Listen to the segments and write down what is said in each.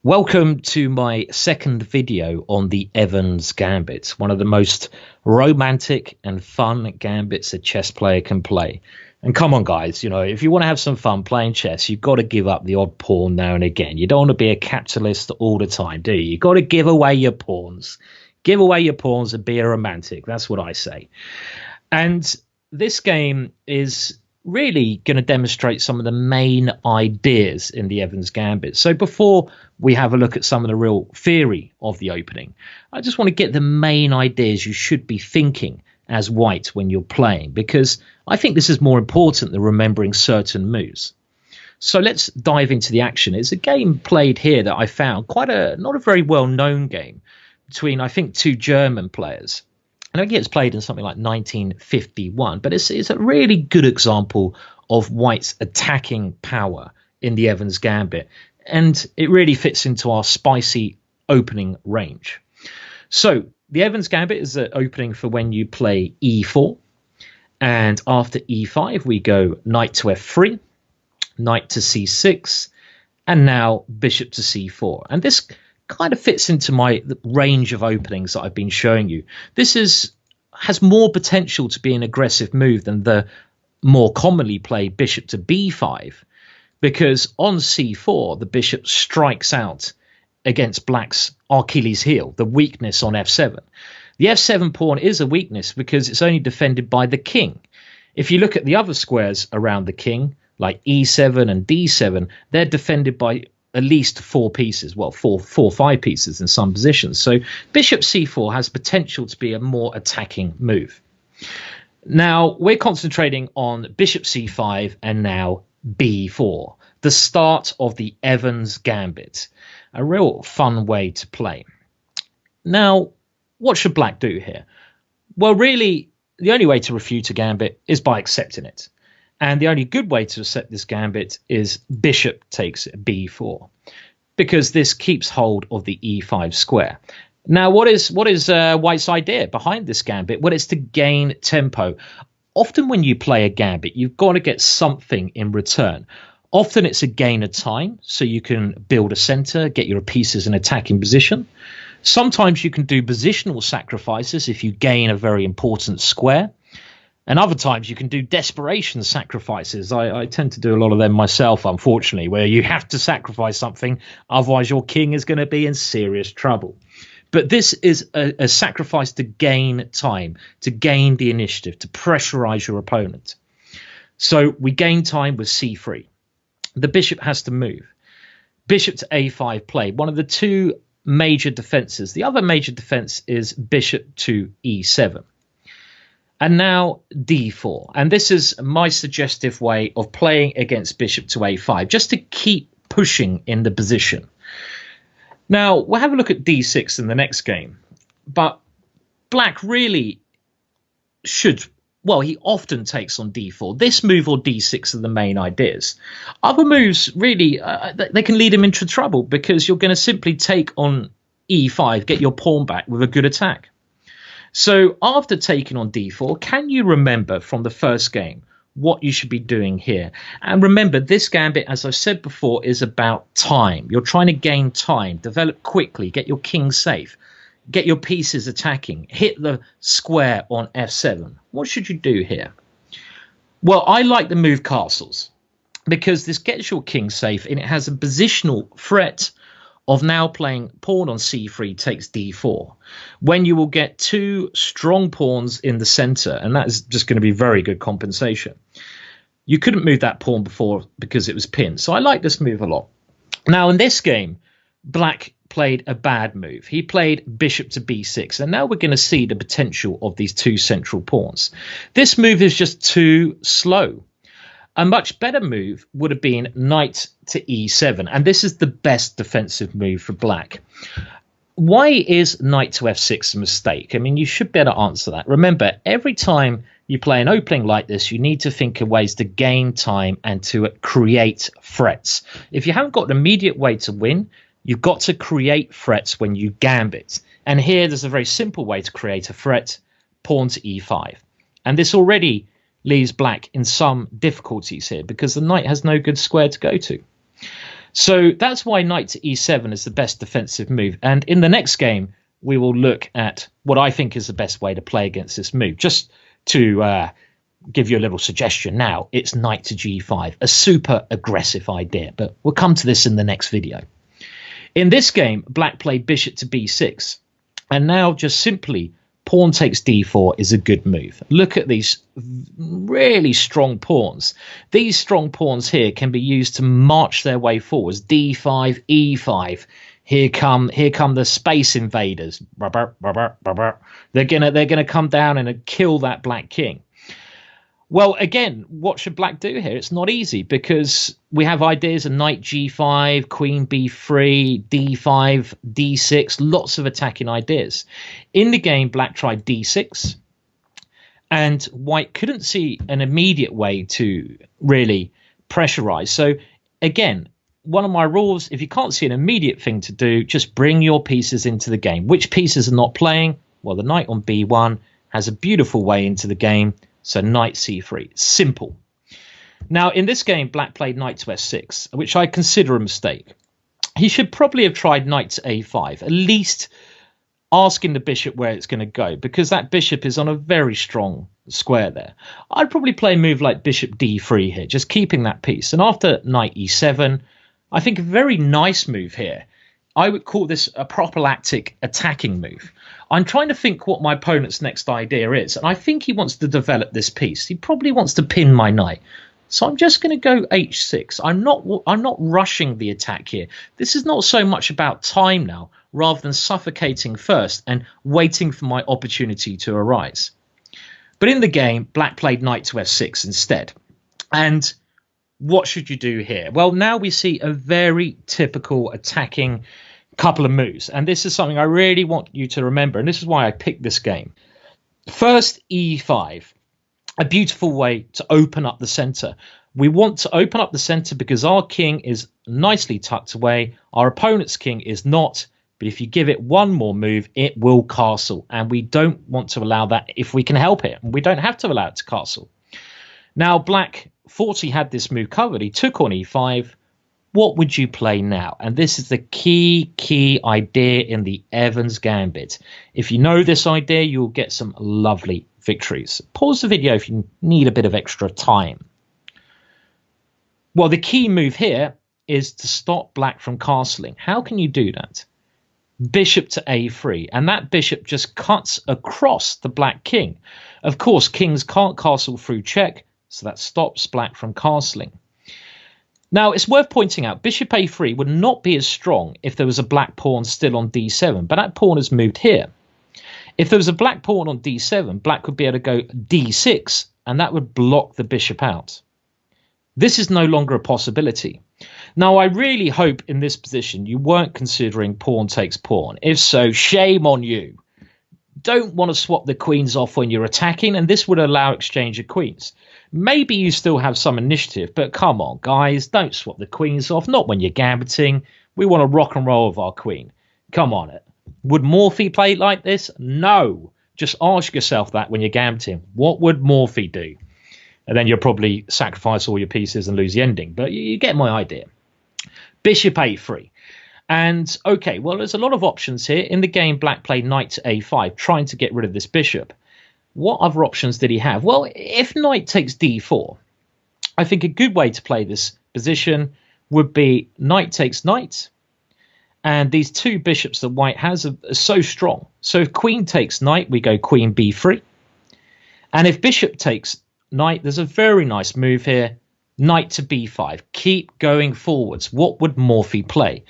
Welcome to my second video on the Evans Gambit, one of the most romantic and fun gambits a chess player can play. And come on, guys, if you want to have some fun playing chess, you've got to give up the odd pawn now and again. You don't want to be a capitalist all the time, do you? You've got to give away your pawns. Give away your pawns and be a romantic. That's what I say. And this game is really going to demonstrate some of the main ideas in the Evans Gambit. So before we have a look at some of the real theory of the opening, I just want to get the main ideas you should be thinking as white when you're playing, because I think this is more important than remembering certain moves. So let's dive into the action. It's a game played here that I found not a very well-known game between, I think, two German players. I think it's played in something like 1951, but it's a really good example of white's attacking power in the Evans Gambit, and it really fits into our spicy opening range. So the Evans Gambit is an opening for when you play e4, and after e5 we go knight to f3, knight to c6, and now bishop to c4. And this kind of fits into my range of openings that I've been showing you. This has more potential to be an aggressive move than the more commonly played bishop to b5, because on c4 the bishop strikes out against black's Achilles heel, the weakness on f7. The f7 pawn is a weakness because it's only defended by the king. If you look at the other squares around the king, like e7 and d7, they're defended by at least four pieces, well, four or five pieces in some positions. So bishop c4 has potential to be a more attacking move. Now we're concentrating on bishop c5 and now b4, the start of the Evans Gambit, a real fun way to play. Now, what should black do here? Well, really, the only way to refute a gambit is by accepting it. And the only good way to accept this gambit is bishop takes b4, because this keeps hold of the e5 square. Now, what is white's idea behind this gambit? Well, it's to gain tempo. Often when you play a gambit, you've got to get something in return. Often it's a gain of time, so you can build a center, get your pieces in attacking position. Sometimes you can do positional sacrifices if you gain a very important square. And other times you can do desperation sacrifices. I tend to do a lot of them myself, unfortunately, where you have to sacrifice something, otherwise your king is going to be in serious trouble. But this is a sacrifice to gain time, to gain the initiative, to pressurize your opponent. So we gain time with c3. The bishop has to move. Bishop to a5 play, one of the two major defenses. The other major defense is bishop to e7. And now d4. And this is my suggestive way of playing against bishop to a5, just to keep pushing in the position. Now, we'll have a look at d6 in the next game. But black really should, well, he often takes on d4. This move or d6 are the main ideas. Other moves, really, they can lead him into trouble, because you're going to simply take on e5, get your pawn back with a good attack. So after taking on d4, can you remember from the first game what you should be doing here? And remember, this gambit, as I've said before, is about time. You're trying to gain time, develop quickly, get your king safe, get your pieces attacking, hit the square on f7. What should you do here? Well, I like the move castles, because this gets your king safe and it has a positional threat of now playing pawn on c3 takes d4, when you will get two strong pawns in the center, and that is just going to be very good compensation. You couldn't move that pawn before because it was pinned, so I like this move a lot. Now in this game, black played a bad move. He played bishop to b6, and now we're going to see the potential of these two central pawns. This move is just too slow. A much better move would have been knight to e7, and this is the best defensive move for black. Why is knight to f6 a mistake? I mean, you should be able to answer that. Remember, every time you play an opening like this, you need to think of ways to gain time and to create threats. If you haven't got an immediate way to win, you've got to create threats when you gambit. And here there's a very simple way to create a threat: pawn to e5. And this already leaves black in some difficulties here, because the knight has no good square to go to. So that's why knight to e7 is the best defensive move. And in the next game, we will look at what I think is the best way to play against this move. Just to give you a little suggestion now, it's knight to g5, a super aggressive idea, but we'll come to this in the next video. In this game, black played bishop to b6, and now just simply pawn takes d4 is a good move. Look at these really strong pawns. These strong pawns here can be used to march their way forwards. d5, e5. Here come the space invaders. They're gonna come down and kill that black king. Well, again, what should black do here? It's not easy because we have ideas of knight g5, queen b3, d5, d6, lots of attacking ideas. In the game, black tried d6, and white couldn't see an immediate way to really pressurize. So again, one of my rules, if you can't see an immediate thing to do, just bring your pieces into the game. Which pieces are not playing? Well, the knight on b1 has a beautiful way into the game. So knight c3, simple. Now, in this game, black played knight to s6, which I consider a mistake. He should probably have tried knight to a5, at least asking the bishop where it's going to go, because that bishop is on a very strong square there. I'd probably play a move like bishop d3 here, just keeping that piece. And after knight e7, I think a very nice move here. I would call this a prophylactic attacking move. I'm trying to think what my opponent's next idea is, and I think he wants to develop this piece. He probably wants to pin my knight. So I'm just going to go h6. I'm not rushing the attack here. This is not so much about time now, rather than suffocating first and waiting for my opportunity to arise. But in the game, black played knight to f6 instead. And what should you do here? Well, now we see a very typical attacking couple of moves. And this is something I really want you to remember. And this is why I picked this game. First, e5. A beautiful way to open up the center. We want to open up the center because our king is nicely tucked away. Our opponent's king is not. But if you give it one more move, it will castle. And we don't want to allow that if we can help it. We don't have to allow it to castle. Now, black thought he had this move covered. He took on e5. What would you play now? And this is the key idea in the Evans Gambit. If you know this idea, you'll get some lovely victories. Pause the video if you need a bit of extra time. Well, the key move here is to stop black from castling. How can you do that? Bishop to a3, and that bishop just cuts across the black king. Of course, kings can't castle through check, so that stops black from castling. Now, it's worth pointing out, bishop a3 would not be as strong if there was a black pawn still on d7, but that pawn has moved here. If there was a black pawn on d7, black would be able to go d6, and that would block the bishop out. This is no longer a possibility. Now, I really hope in this position you weren't considering pawn takes pawn. If so, shame on you. Don't want to swap the queens off when you're attacking, and this would allow exchange of queens. Maybe you still have some initiative, but come on, guys, don't swap the queens off, not when you're gambiting. We want to rock and roll with our queen. Come on. Would Morphy play like this? No. Just ask yourself that when you're gambiting. What would Morphy do? And then you'll probably sacrifice all your pieces and lose the ending. But you get my idea. Bishop a3. And, okay, well, there's a lot of options here. In the game, black played knight to a5, trying to get rid of this bishop. What other options did he have? Well, if knight takes d4, I think a good way to play this position would be knight takes knight. And these two bishops that white has are so strong. So if queen takes knight, we go queen b3. And if bishop takes knight, there's a very nice move here. Knight to b5. Keep going forwards. What would Morphy play?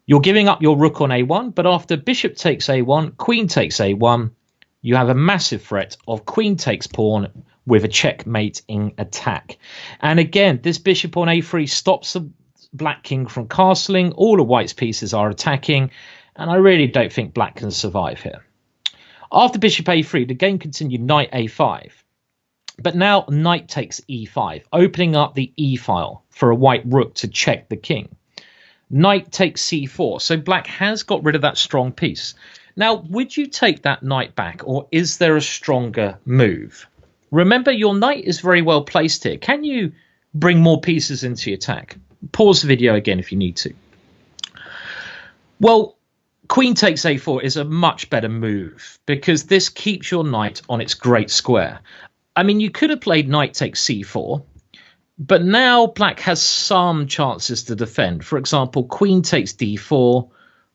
You're giving up your rook on a1, but after bishop takes a1, queen takes a1, you have a massive threat of queen takes pawn with a checkmating attack. And again, this bishop on a3 stops the black king from castling. All of white's pieces are attacking, and I really don't think black can survive here. After bishop a3, the game continued knight a5. But now knight takes e5, opening up the e file for a white rook to check the king. Knight takes c4, so black has got rid of that strong piece. Now, would you take that knight back, or is there a stronger move? Remember, your knight is very well placed here. Can you bring more pieces into your attack? Pause the video again if you need to. Well, queen takes a4 is a much better move because this keeps your knight on its great square. I mean, you could have played knight takes c4, but now black has some chances to defend. For example, queen takes d4,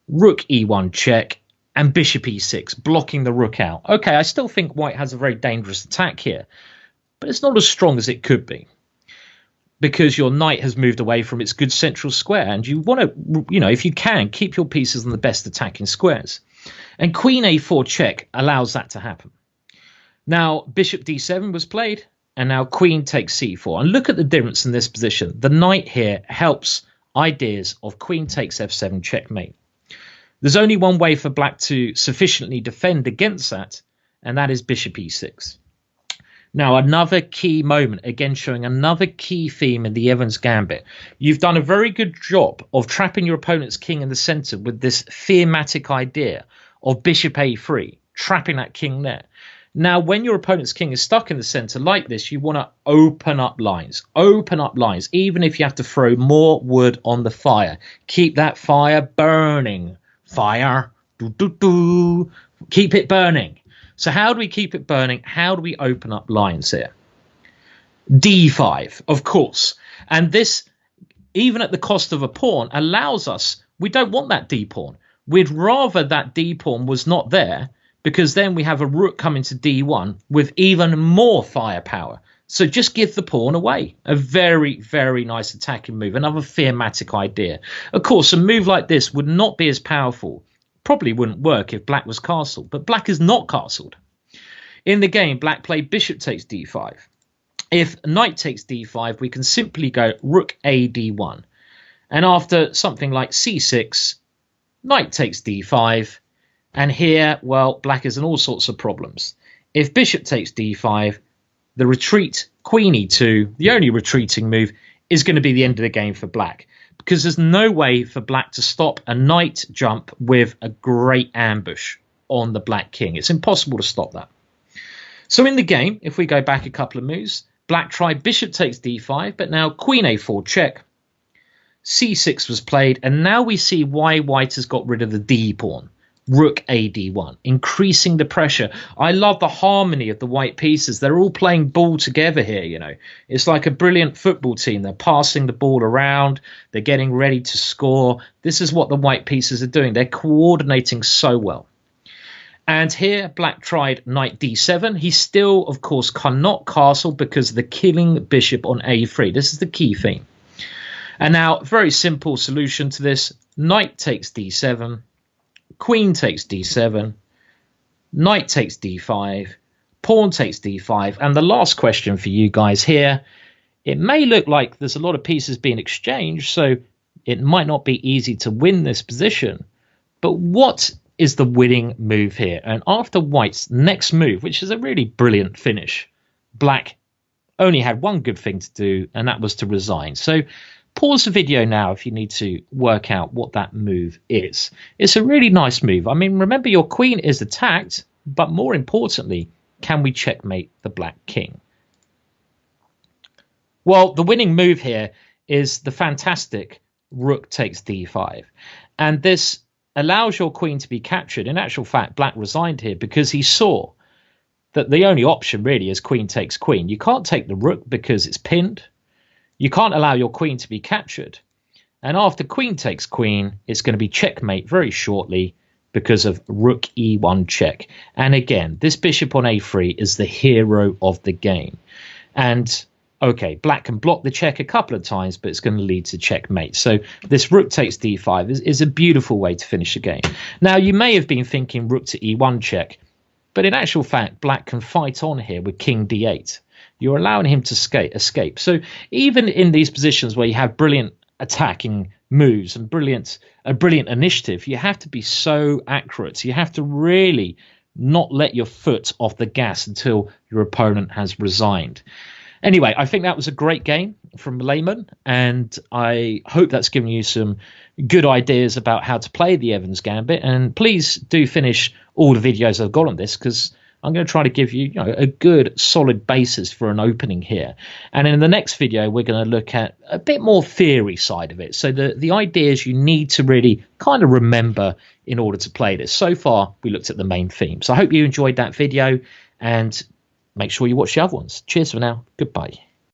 rook e1 check, and bishop e6, blocking the rook out. Okay, I still think white has a very dangerous attack here, but it's not as strong as it could be because your knight has moved away from its good central square, and you want to, you know, if you can, keep your pieces on the best attacking squares. And queen a4 check allows that to happen. Now, bishop d7 was played, and now queen takes c4. And look at the difference in this position. The knight here helps ideas of queen takes f7 checkmate. There's only one way for black to sufficiently defend against that, and that is bishop e6. Now, another key moment, again showing another key theme in the Evans Gambit. You've done a very good job of trapping your opponent's king in the center with this thematic idea of bishop a3, trapping that king there. Now, when your opponent's king is stuck in the center like this, you want to open up lines, even if you have to throw more wood on the fire. Keep that fire burning. Fire, keep it burning. So how do we keep it burning? How do we open up lines here? d5, of course. And this, even at the cost of a pawn, allows us, we don't want that d pawn. We'd rather that d pawn was not there, because then we have a rook coming to d1 with even more firepower. So just give the pawn away. A very, very nice attacking move. Another thematic idea. Of course, a move like this would not be as powerful. Probably wouldn't work if black was castled. But black is not castled. In the game, black played bishop takes d5. If knight takes d5, we can simply go rook a d1. And after something like c6, knight takes d5. And here, well, black is in all sorts of problems. If bishop takes d5, the retreat, queen e2, the only retreating move, is going to be the end of the game for black. Because there's no way for black to stop a knight jump with a great ambush on the black king. It's impossible to stop that. So in the game, if we go back a couple of moves, black tried bishop takes d5, but now queen a4 check. c6 was played, and now we see why white has got rid of the d pawn. Rook a d1, increasing the pressure. I love the harmony of the white pieces. They're all playing ball together here, you know. It's like a brilliant football team. They're passing the ball around. They're getting ready to score. This is what the white pieces are doing. They're coordinating so well. And here, black tried knight d7. He still, of course, cannot castle because of the killing bishop on a3. This is the key theme. And now, very simple solution to this. Knight takes d7. Queen takes d7, knight takes d5, pawn takes d5, and the last question for you guys here, it may look like there's a lot of pieces being exchanged, so it might not be easy to win this position, but what is the winning move here? And after white's next move, which is a really brilliant finish, black only had one good thing to do, and that was to resign. So pause the video now if you need to work out what that move is. It's a really nice move. I mean, remember your queen is attacked, but more importantly, can we checkmate the black king? Well, the winning move here is the fantastic rook takes d5. And this allows your queen to be captured. In actual fact, black resigned here because he saw that the only option really is queen takes queen. You can't take the rook because it's pinned. You can't allow your queen to be captured. And after queen takes queen, it's going to be checkmate very shortly because of rook e1 check. And again, this bishop on a3 is the hero of the game. And okay, black can block the check a couple of times, but it's going to lead to checkmate. So this rook takes d5 is a beautiful way to finish the game. Now, you may have been thinking rook to e1 check, but in actual fact, black can fight on here with king d8. You're allowing him to escape. So even in these positions where you have brilliant attacking moves and a brilliant initiative, you have to be so accurate. You have to really not let your foot off the gas until your opponent has resigned. Anyway, I think that was a great game from Lehman, and I hope that's given you some good ideas about how to play the Evans Gambit. And please do finish all the videos I've got on this, because I'm going to try to give you, a good solid basis for an opening here. And in the next video, we're going to look at a bit more theory side of it. So the ideas you need to really kind of remember in order to play this. So far, we looked at the main theme. So I hope you enjoyed that video, and make sure you watch the other ones. Cheers for now. Goodbye.